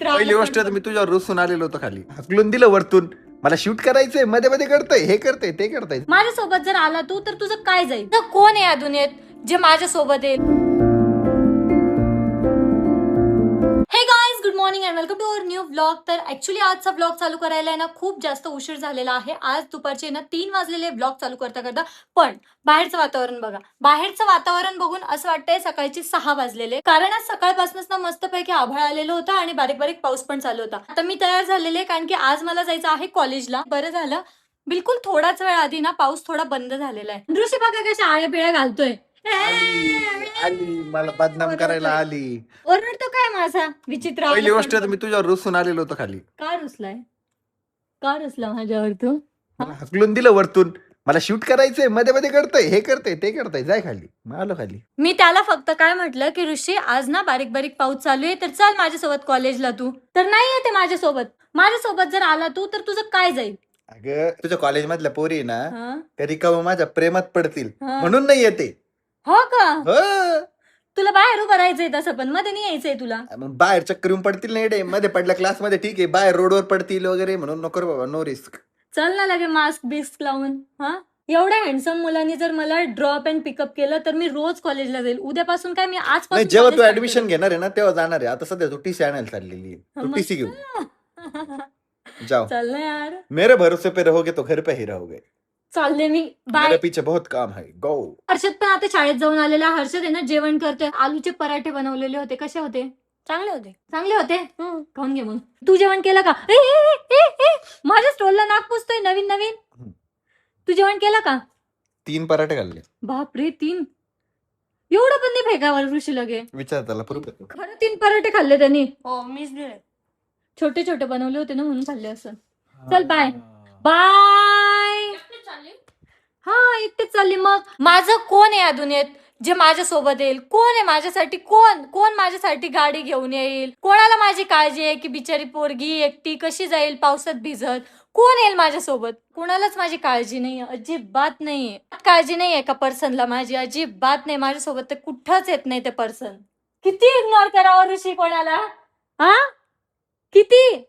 पहिली गोष्ट मी तुझ्यावर रुसून आलेलो होतो, खाली हकलून दिलं वरतून. मला शूट करायचंय, मध्ये मध्ये करतोय, हे करतोय ते करतोय. माझ्यासोबत जर आला तू तर तुझं काय जाईल? तर कोण आहे या दुनियेत जे माझ्यासोबत येईल? Hey guys, good morning and welcome to our new vlog. तर ऍक्च्युली आजचा व्लॉग चालू करायला आहे ना खूप जास्त उशीर झालेला आहे. आज दुपारचे ना 3 वाजलेले व्लॉग चालू करता करता. पण बाहेरचं वातावरण बघा, बाहेरचं वातावरण बघून असं वाटतंय सकाळचे 6 वाजलेले. कारण आज सकाळपासूनच ना मस्तपैकी आभाळ आलेलं होतं आणि बारीक बारीक पाऊस पण चालू होता. आता मी तयार झालेले कारण की आज मला जायचं आहे कॉलेजला. बरं झालं बिलकुल थोडाच वेळ आधी ना पाऊस थोडा बंद झालेला आहे. दृश्य बघा कशा आळ्या पिळ्या घालतोय. आली मला बदनाम करायला आली. ओरडतो काय माझा विचित्र? पहिली गोष्ट मी तुझ्यावर रुसून आलेलो होतो, खाली का रुसलाय? का रुसला माझ्यावर तू? मला हकलून दिलं वरतून. मला शूट करायचंय, मध्ये मध्ये करतोय, हे करतोय ते करतोय, जाय खाली. मग आलो खाली. मी त्याला फक्त काय म्हटलं की ऋषी आज ना बारीक बारीक पाऊस चालू आहे तर चल माझ्यासोबत कॉलेजला. तू तर नाही येते माझ्यासोबत जर आला तू तर तुझं काय जाईल? अगं तुझ्या कॉलेज मधल्या पोरी ना हं? कधी का माझ्या प्रेमात पडतील हं. म्हणून नाही येते. हो का? हो. तुला बाहेर उभं राहायचंय तसं पण मध्ये नाही यायचंय तुला. मग बाहेर चक्कर येऊन पडतील नाही डे, मध्ये पडल्या क्लास मध्ये ठीक आहे, बाहेर रोडवर पडतील वगैरे म्हणून नको रे बाबा, नो रिस्क. चल ना लगे मास्क बिस्क लावून. हा एवढ्या हँडसम मुलांनी जर मला ड्रॉप अँड पिकअप केलं तर मी रोज कॉलेजला जाईल. उद्यापासून काय मी नाही, आजपासून जेव्हा तू college ऍडमिशन start घेणार आहे ना तेव्हा जाणार आहे. आता सध्या तू टीसी आणायला चाललेली आहे. करेल. तू मग टीसी घेऊ चल. जाओ. चल ना यार, मेरे भरोसे पे रहोगे तो घर पे ही रहोगे. चालले मी. बाय. मेरे पीछे बहुत काम है, गो. हर्षद पण आता शाळेत जाऊन आलेला. हर्षद आहे ना जेवण करतोय. आलूचे पराठे बनवलेले होते. कसे होते? चांगले होते. खाऊन घे मग. तू जेवण केलं का? ए, ए, ए, ए, माझ्या स्टॉलला नाक पुसतोय नवीन नवीन. तू जेवण केलं का? 3 पराठे खाल्ले. बापरे 3? एवढं पण नाही फेकावर ऋषी लगे. विचार त्याला प्रूफ. खरं 3 पराठे खाल्ले त्यांनी. हो मीच दिले. छोटे छोटे बनवले होते ना म्हणून खाल्ले असं. चल बाय बाय. हा एकटेच चालली. मग माझं कोण आहे या दुनियेत जे माझ्यासोबत येईल? कोण आहे माझ्यासाठी? कोण माझ्यासाठी गाडी घेऊन येईल? कोणाला माझी काळजी आहे की बिचारी पोरगी एकटी कशी जाईल पावसात भिजत? कोण येईल माझ्यासोबत? कोणालाच माझी काळजी नाहीये, अजिबात नाहीये. काळजी नाहीये एका पर्सनला माझी, अजिबात नाही. माझ्यासोबत तर कुठंच येत नाही ते पर्सन. किती इग्नोर करावं ऋषी कोणाला? हा किती?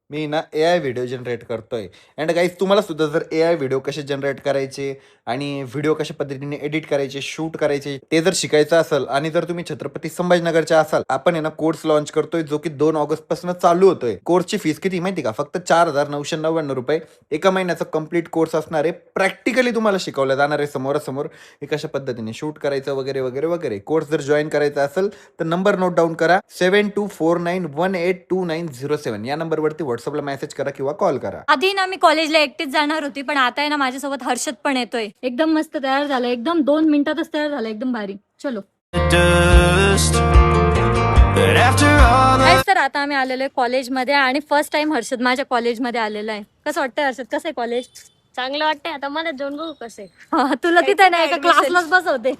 मी ना AI व्हिडिओ जनरेट करतोय. अँड गाईज तुम्हाला सुद्धा जर AI व्हिडिओ कसे जनरेट करायचे आणि व्हिडिओ कशा पद्धतीने एडिट करायचे, शूट करायचे ते जर शिकायचं असेल आणि जर तुम्ही छत्रपती संभाजीनगरच्या असाल, आपण आहे ना कोर्स लॉन्च करतोय जो की 2 ऑगस्ट पासून चालू होतोय. कोर्सची फीस किती माहिती का? फक्त 4,999 रुपये. एका महिन्याचा कम्प्लीट कोर्स असणार आहे. प्रॅक्टिकली तुम्हाला शिकवलं जाणार आहे समोरासमोर हे कशा पद्धतीने शूट करायचं वगैरे वगैरे वगैरे. कोर्स जर जॉईन करायचा असेल तर नंबर नोट डाऊन करा, 7249182907 या नंबरवरती व्हॉट्सअपला मेसेज करा किंवा कॉल करा. आधी ना मी कॉलेजला एकटीच जाणार होती पण आता आहे ना माझ्यासोबत हर्षद पण येतोय. एकदम मस्त तयार झाला, एकदम 2 मिनिटातच तयार झाला, एकदम भारी. चलो. तर आता आम्ही आलेलो आहे कॉलेजमध्ये आणि फर्स्ट टाइम हर्षद माझ्या कॉलेजमध्ये आलेला आहे. कसं वाटतंय हर्षद? कसं आहे कॉलेज? चांगलं वाटतंय. आता मला जाऊन बघू कसं आहे. तुला तिथे नाही एका admission. क्लासलाच बसवते.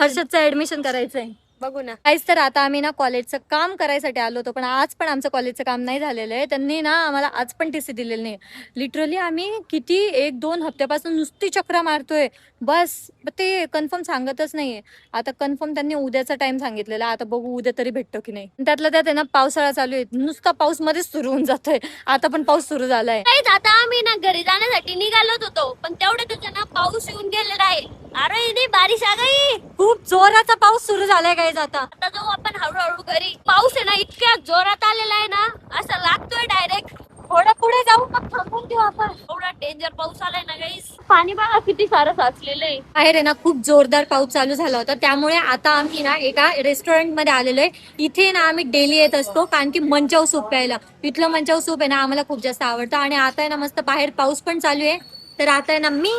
हर्षदचं ऍडमिशन करायचंय. बघू ना. काहीच तर आता आम्ही ना कॉलेजचं काम करायसाठी आलो होतो पण आज पण आमचं कॉलेजचं काम नाही झालेलं आहे. त्यांनी ना आम्हाला आज पण टीसी दिलेली नाही. लिटरली आम्ही किती 1-2 हप्त्यापासून नुसती चक्रा मारतोय बस. ते कन्फर्म सांगतच नाहीये. आता कन्फर्म त्यांनी उद्याचा टाइम सांगितलेला. आता बघू उद्या तरी भेटतो की नाही. त्यातलं त्यात आहे ना पावसाळा चालू आहे, नुसता पाऊस मध्येच सुरू होऊन जातोय. आता पण पाऊस सुरू झालाय. आता आम्ही ना घरी जाण्यासाठी निघालोच होतो पण तेवढ्यातच ना पाऊस येऊन गेलेला आहे. अरे इथे बारिश आ गई. खूप जोराचा पाऊस सुरू झालाय काय आता. आता जाऊ आपण हळूहळू घरी. पाऊस आहे ना इतक्या जोरात आलेला आहे ना, असं लागतोय डायरेक्ट. थोडं पुढे जाऊ मग थांबून देऊ आपण. एवढा डेंजर पाऊस आलाय ना गाईस. पाणी बघा किती सारं साचलेलं आहे. बाहेर आहे ना खूप जोरदार पाऊस चालू झाला होता त्यामुळे आता आम्ही ना एका रेस्टॉरंट मध्ये आलेलो आहे. इथे ना आम्ही डेली येत असतो कारण की मंचाव सूप प्यायला. इथलं मंचाव सूप आहे ना आम्हाला खूप जास्त आवडतं आणि आता आहे ना मस्त बाहेर पाऊस पण चालू आहे तर आता आहे ना मी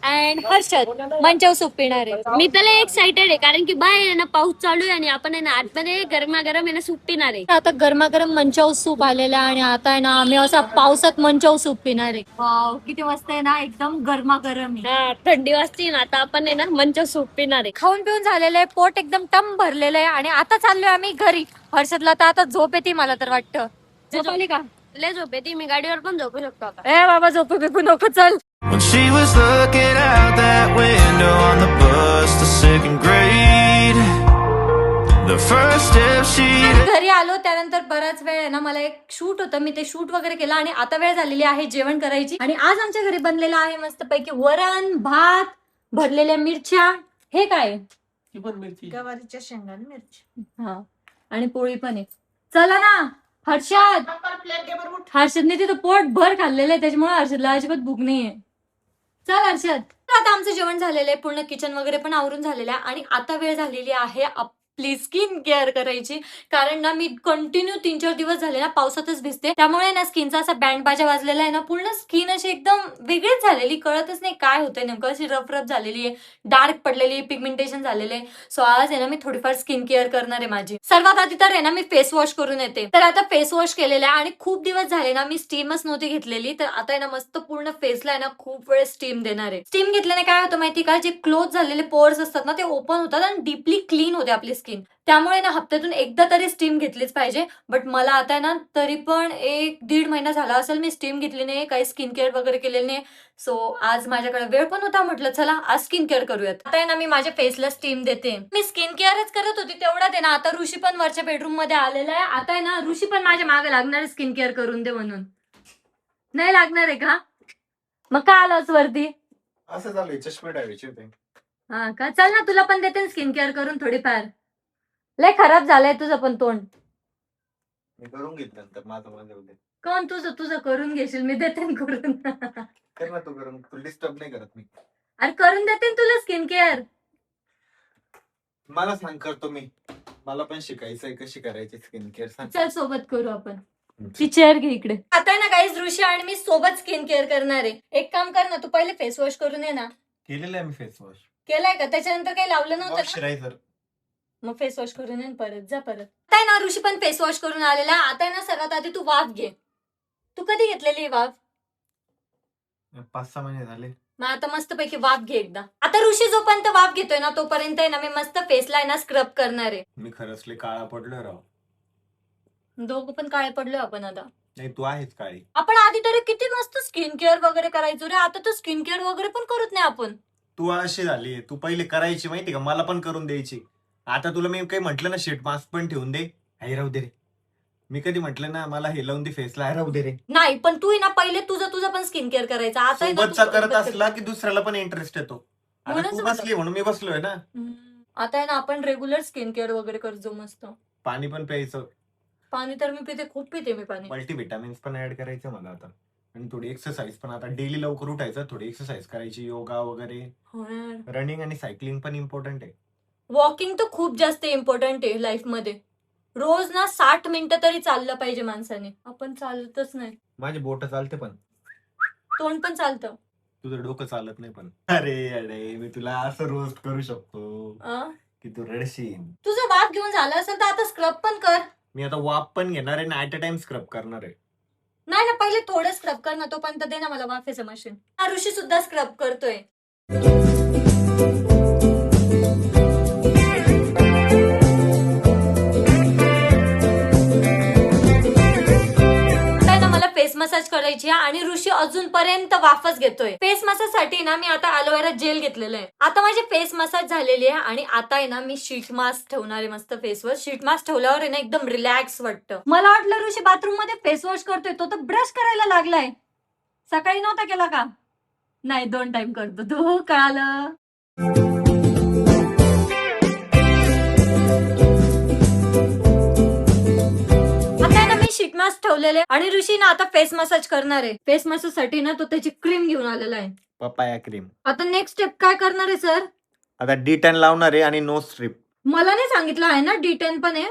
अँड हर्षद मंचाव सूप पिणार आहे. मी त्याला एक्साइटेड आहे कारण की बाहेर आहे ना पाऊस चालू आहे आणि आपण आहे ना आतमध्ये गरमागरम आहे ना सूप पिणार आहे. आता गरमागरम मंचाव सूप आलेला आणि आता आहे ना आम्ही असा पावसात मंचाव सूप पिणार आहे. वाव किती मस्त आहे ना, एकदम गरमागरम आहे. हा थंडी वाजती ना, आता आपण आहे ना मंचाव सूप पिणार आहे. खाऊन पिऊन झालेलं आहे, पोट एकदम टम भरलेलं आहे आणि आता चाललोय आम्ही घरी. हर्षदला तर आता झोप येते मला तर वाटतं. झोप आली का? लय झोप येते. मी गाडीवर पण झोपू शकतो आता. ए बाबा झोपू बिपू नको, चल. When she was looking out that window on the bus to second grade, The first step she घरी आलो त्यानंतर बराच वेळ आहे ना मला एक शूट होतं, मी ते शूट वगैरे केलं आणि आता वेळ झालेली आहे जेवण करायची. आणि आज आमच्या घरी बनलेलं आहे मस्त पैकी वरण भात, भरलेल्या मिरच्या, हे काय गवारीच्या शेंगा मिरची. हा आणि पोळी पण आहे. चला ना हर्षद, हर्षदने तिथं पोट भर खाल्लेलं आहे त्याच्यामुळे हर्षदला अजिबात भूक नाहीये. चल हर्षद. तर आता आमचं जेवण झालेलं आहे, पूर्ण किचन वगैरे पण आवरून झालेलं आहे आणि आता वेळ झालेली आहे आपली स्किन केअर करायची. कारण ना मी कंटिन्यू 3-4 दिवस झाले ना पावसातच भिजते, त्यामुळे ना स्किनचा असा बँड बाजा वाजलेला आहे ना, पूर्ण स्किन अशी एकदम वेगळीच झालेली, कळतच नाही काय होतंय नेमकं, अशी रफ रफ झालेली आहे, डार्क पडलेली, पिगमेंटेशन झालेलं आहे. सो आज आहे ना मी थोडीफार स्किन केअर करणार आहे माझी. सर्वात आधी तर आहे ना मी फेस वॉश करून येते. तर आता फेस वॉश केलेला आहे आणि खूप दिवस झाले ना मी स्टीमच नव्हती घेतलेली, तर आता आहे ना मस्त पूर्ण फेसला आहे ना खूप वेळ स्टीम देणार आहे. स्टीम घेतल्याने काय होतं माहिती का, जे क्लोज झालेले पोर्स असतात ना ते ओपन होतात आणि डीपली क्लीन होते आपली स्किन. त्यामुळे ना हप्त्यातून एकदा तरी स्टीम घेतलीच पाहिजे. बट मला आता ना तरी पण 1-1.5 महिना झाला असेल मी स्टीम घेतली नाही, काही स्किन केअर वगैरे केलेली नाही. सो आज माझ्याकडे वेळ पण होता, म्हटलं चला आज स्किन केअर करूयात. आता आहे ना मी माझ्या फेसला स्टीम देते. मी स्किन केअरच करत होती तेवढ्यात आहे ना आता ऋषी पण वरच्या बेडरूम मध्ये आलेला आहे. आता आहे ना ऋषी पण माझ्या मागे लागणार आहे स्किन केअर करून दे म्हणून. नाही लागणार आहे का? मग का आलास वरती? असं झालंय, चष्मे डायचे होते. हा का? चल ना तुला पण देते स्किन केअर करून थोडीफार. लय खराब झालंय तुझं पण तोंड. मी करून घेतलं नंतर माझं उद्या. कोण तुझं तुझं करून घेशील, मी देते ना करून. कर ना तू करून, तू डिस्टर्ब नाही करत मी. अरे करून देते ना तुला स्किन केअर. मला सांग, करतो मी. मला पण शिकायचंय कशी करायची स्किन केअर, सांग. चल सोबत करू आपण. ती चेअर घे इकडे. आता आहे ना गाईज ऋषी आणि मी सोबत स्किन केअर करणार आहे. एक काम कर ना, तू पहिले फेस वॉश करून ये ना. केलेलं आहे मी फेस वॉश. केलाय का? त्याच्यानंतर काही लावलं नव्हतं ना? मॉइश्चरायझर. मग फेस वॉश करून ये परत जा परत. आता आहे ना ऋषी पण फेस वॉश करून आलेला. आता आहे ना सर्वात आधी तू वाफ घे. तू कधी घेतलेली ही वाफ? 5-6 महिने झाले. मग आता मस्त पैकी वाफ घे एकदा. आता ऋषी जोपर्यंत वाफ घेतोय ना तोपर्यंत आहे ना मी मस्त फेसला आहे ना स्क्रब करणार आहे. मी खरंच लय काळा पडलोय राव. दोघं पण काळे पडलोय आपण आता. नाही, तू आहेच काळी. आपण आधी तरी किती मस्त स्किन केअर वगैरे करायचो रे, आता तर स्किन केअर वगैरे पण करत नाही आपण. तू अशी झाली, तू पहिले करायची माहिती का, मला पण करून द्यायची. आता तुला मी काही म्हटलं ना शीट मास्क पण ठेवून दे, आई राहू दे रे. मी कधी म्हटलं ना मला हे लावून दे फेसला, राहू दे रे. नाही पण तू ना पहिले तुझं पण स्किन केअर करायचं. आता आहे ना सोबतचा तू करत सोबत असला की दुसऱ्याला पण इंटरेस्ट येतो. आता म्हणूनच तू होतं. बसली म्हणून मी बसलोय ना. आता आहे ना आपण रेग्युलर स्किन केअर वगैरे करतो मस्त. पाणी पण प्यायचं. पाणी तर मी पिते, खूप पिते मी पाणी. मल्टीव्हिटॅमिन्स पण ऍड करायचं मला आता. आणि थोडी एक्सरसाइज पण आता डेली लवकर उठायचं, थोडी एक्सरसाइज करायची, योगा वगैरे. हो यार. रनिंग आणि सायकलिंग पण इम्पॉर्टंट आहे. वॉकिंग तर खूप जास्त इम्पॉर्टंट आहे लाईफ मध्ये. रोज ना 60 मिनिटं तरी चाललं पाहिजे माणसाने. आपण चालतच नाही. माझे बोट चालते पण तोंड पण चालतं. तुझं डोकं चालत नाही पण. अरे अरे, मी तुला असं रोस्ट करू शकतो की तू रडशील. तुझं वाफ घेऊन झालं असेल तर आता स्क्रब पण कर. मी आता वाफ पण घेणार आहे ना, ऍट अ टाइम स्क्रब करणार आहे. नाही ना पहिले थोडं स्क्रब कर ना, तोपर्यंत दे ना मला वाफेचं मशीन. ऋषी सुद्धा स्क्रब करतोय. फेस मसाज करायची आणि ऋषी अजूनपर्यंत वाफच घेतोय. फेस मसाज साठी ना मी आता अलोवेरा जेल घेतलेलं आहे. आता माझी फेस मसाज झालेली आहे आणि आता आहे ना मी शीट मास्क ठेवणार आहे मस्त फेसवर. शीट मास्क ठेवल्यावर आहे ना एकदम रिलॅक्स वाटतं. मला वाटलं ऋषी बाथरूम मध्ये फेस वॉश करतोय, तो तर ब्रश करायला लागलाय. सकाळी नव्हता केला का? नाही 2 टाइम करतो तू, कळालं. शीट मास्क ठेवलेले आणि ऋषी ना आता फेस मसाज करणार आहे. फेस मसाज साठी ना तो त्याची क्रीम घेऊन आलेला आहे, पपाया क्रीम. आता नेक्स्ट स्टेप काय करणार आहे सर? आता D10 लावणार आहे आणि नो स्ट्रिप. मला नाही सांगितलं आहे ना D10 पण आहे.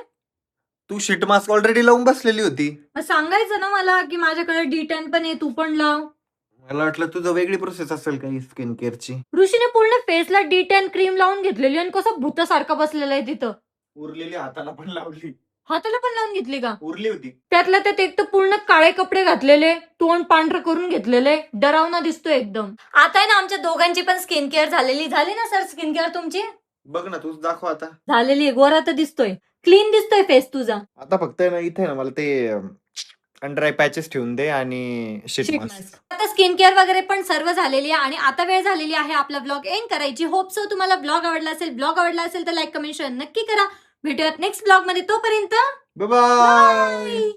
तू शीट मास्क ऑलरेडी लावून बसलेली होती. मग सांगायचं ना मला की माझ्याकडे D10 पण आहे, तू पण लाव. मला वाटलं तुझं वेगळी प्रोसेस असेल काही स्किन केअरची. ऋषीने पूर्ण फेसला D10 क्रीम लावून घेतलेली आणि कसं भूतासारखा बसलेला आहे तिथं. उरलेली हाताला पण लावली. हाताला पण लावून घेतली का? उरली होती. त्यातल्या त्यात एक तर पूर्ण काळे कपडे घातलेले, तोंड पांढरं करून घेतलेले, डरावना दिसतोय एकदम. आता आहे ना आमच्या दोघांची पण स्किन केअर झाली ना सर? स्किन केअर तुमची बघ ना, तूच दाखव आता. झालेली. गोरा तर दिसतोय, क्लीन दिसतोय फेस तुझा. आता फक्त ना इथे ना मला ते अंडर आय पॅचेस ठेवून दे आणि शीट मास्क. आता स्किन केअर वगैरे पण सर्व झालेली आहे आणि आता वेळ झालेली आहे आपला ब्लॉग एंड करायची. होप सो तुम्हाला ब्लॉग आवडला असेल तर लाईक कमेंट शेअर नक्की करा. भेटूयात नेक्स्ट ब्लॉग मध्ये. तोपर्यंत बाय.